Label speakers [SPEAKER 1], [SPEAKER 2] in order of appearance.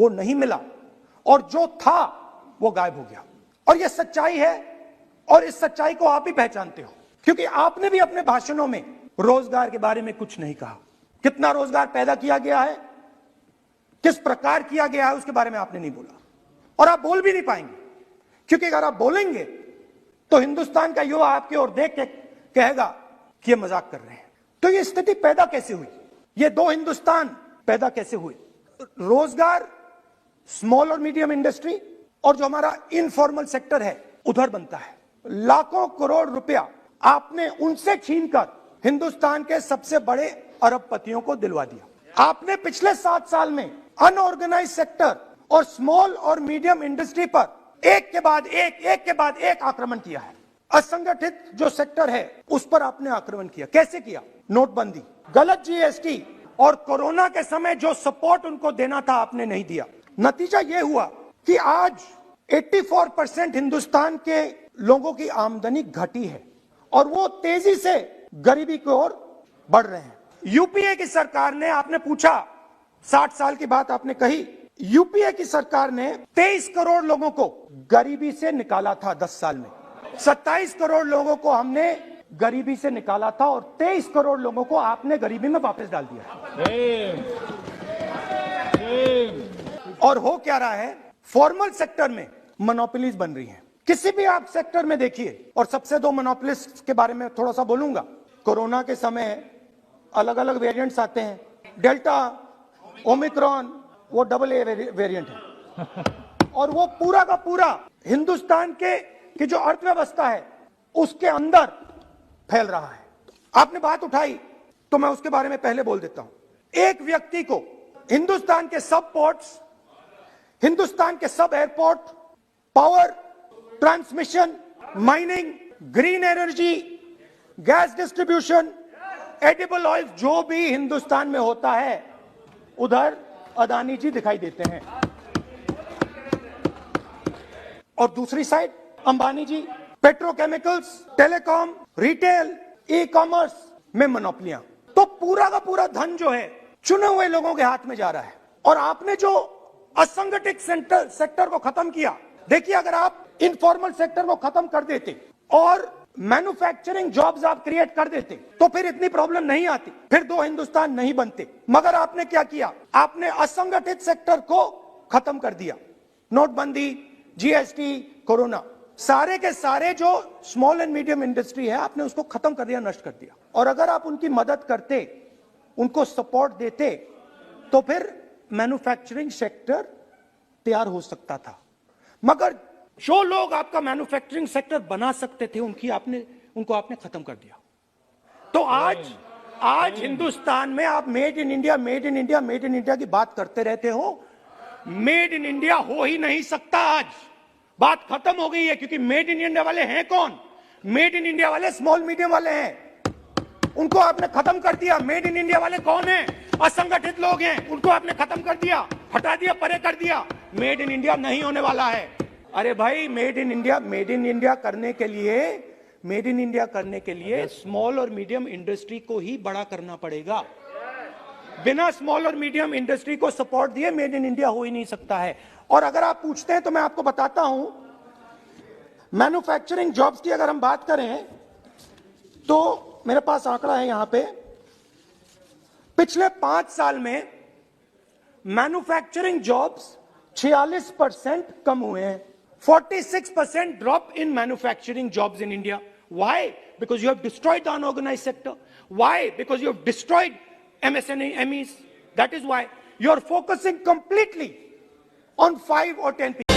[SPEAKER 1] वो नहीं मिला और जो था वो गायब हो गया। और ये सच्चाई है और इस सच्चाई को आप भी पहचानते हो, क्योंकि आपने भी अपने भाषणों में रोजगार के बारे में कुछ नहीं कहा। कितना रोजगार पैदा किया गया है, किस प्रकार किया गया है, उसके बारे में आपने नहीं बोला और आप बोल भी नहीं पाएंगे, क्योंकि अगर आप बोलेंगे तो हिंदुस्तान का युवा आपकी ओर देख के कहेगा कि ये मजाक कर रहे हैं। तो ये स्थिति पैदा कैसे हुई? ये दो हिंदुस्तान पैदा कैसे हुए? रोजगार, स्मॉल और मीडियम इंडस्ट्री और जो हमारा इनफॉर्मल सेक्टर है उधर बनता है। लाखों करोड़ रुपया आपने उनसे छीनकर हिंदुस्तान के सबसे बड़े अरबपतियों को दिलवा दिया। आपने पिछले 7 साल में अनऑर्गेनाइज सेक्टर और स्मॉल और मीडियम इंडस्ट्री पर एक के बाद एक आक्रमण किया है। असंगठित जो सेक्टर है उस पर आपने आक्रमण किया। कैसे किया? नोटबंदी, गलत जीएसटी और कोरोना के समय जो सपोर्ट उनको देना था आपने नहीं दिया। नतीजा यह हुआ कि आज 84% हिंदुस्तान के लोगों की आमदनी घटी है और वो तेजी से गरीबी की ओर बढ़ रहे हैं। यूपीए की सरकार ने, आपने पूछा 60 साल की बात आपने कही, यूपीए की सरकार ने 23 करोड़ लोगों को गरीबी से निकाला था 10 साल में। 27 करोड़ लोगों को हमने गरीबी से निकाला था और 23 करोड़ लोगों को आपने गरीबी में वापस डाल दिया। और हो क्या रहा है? फॉर्मल सेक्टर में मोनोपोलीज बन रही हैं। किसी भी आप सेक्टर में देखिए, और सबसे दो मोनोपोलिस्ट के बारे में थोड़ा सा बोलूंगा। कोरोना के समय अलग अलग वेरिएंट्स आते हैं, डेल्टा, ओमिक्रॉन, वो AA वेरिएंट है और वो पूरा का पूरा हिंदुस्तान की जो अर्थव्यवस्था है उसके अंदर फैल रहा है। आपने बात उठाई तो मैं उसके बारे में पहले बोल देता हूं। एक व्यक्ति को हिंदुस्तान के सब पोर्ट्स, हिंदुस्तान के सब airport, power transmission, mining, green energy, gas distribution, edible oil, जो भी हिंदुस्तान में होता है उधर अदानी जी दिखाई देते हैं और दूसरी side Ambani ji petrochemicals, telecom, retail, e commerce में मोनोपोलियां। तो पूरा का पूरा धन जो है चुने हुए लोगों के हाथ में जा रहा है। और आपने जो असंगठित सेक्टर को खत्म किया, देखिए अगर आप इनफॉर्मल सेक्टर को खत्म कर देते और मैन्युफैक्चरिंग जॉब्स आप क्रिएट कर देते तो फिर इतनी प्रॉब्लम नहीं आती, फिर दो हिंदुस्तान नहीं बनते। मगर आपने क्या किया? आपने असंगठित सेक्टर को खत्म कर दिया। नोटबंदी, जीएसटी, कोरोना, सारे के सारे जो स्मॉल एंड मीडियम इंडस्ट्री है आपने उसको खत्म कर दिया, नष्ट कर दिया। और अगर आप उनकी मदद करते, उनको सपोर्ट देते तो फिर मैन्युफैक्चरिंग सेक्टर तैयार हो सकता था। मगर जो लोग आपका मैन्युफैक्चरिंग सेक्टर बना सकते थे उनको आपने खत्म कर दिया। तो आज हिंदुस्तान में आप made in India, made in India, made in India की बात करते रहते हो। मेड इन इंडिया हो ही नहीं सकता। आज बात खत्म हो गई है, क्योंकि मेड इन इंडिया वाले हैं कौन? मेड इन इंडिया वाले स्मॉल मीडियम वाले हैं, उनको आपने खत्म कर दिया। मेड इन इंडिया वाले कौन है? असंगठित लोग हैं, उनको आपने खत्म कर दिया, हटा दिया, परे कर दिया। मेड इन इंडिया नहीं होने वाला है। अरे भाई, मेड इन इंडिया करने के लिए स्मॉल और मीडियम इंडस्ट्री को ही बड़ा करना पड़ेगा। बिना स्मॉल और मीडियम इंडस्ट्री को सपोर्ट दिए मेड इन इंडिया हो ही नहीं सकता है। और अगर आप पूछते हैं तो मैं आपको बताता हूं, मैन्युफैक्चरिंग जॉब्स की अगर हम बात करें तो मेरे पास आंकड़ा है यहां पे। पिछले 5 साल में मैन्युफैक्चरिंग जॉब्स 46% कम हुए हैं। 46% drop in manufacturing jobs in India. Why? Because you have destroyed the unorganized sector. Why? Because you have destroyed MSMEs. That is why you are focusing completely on 5 or 10 people.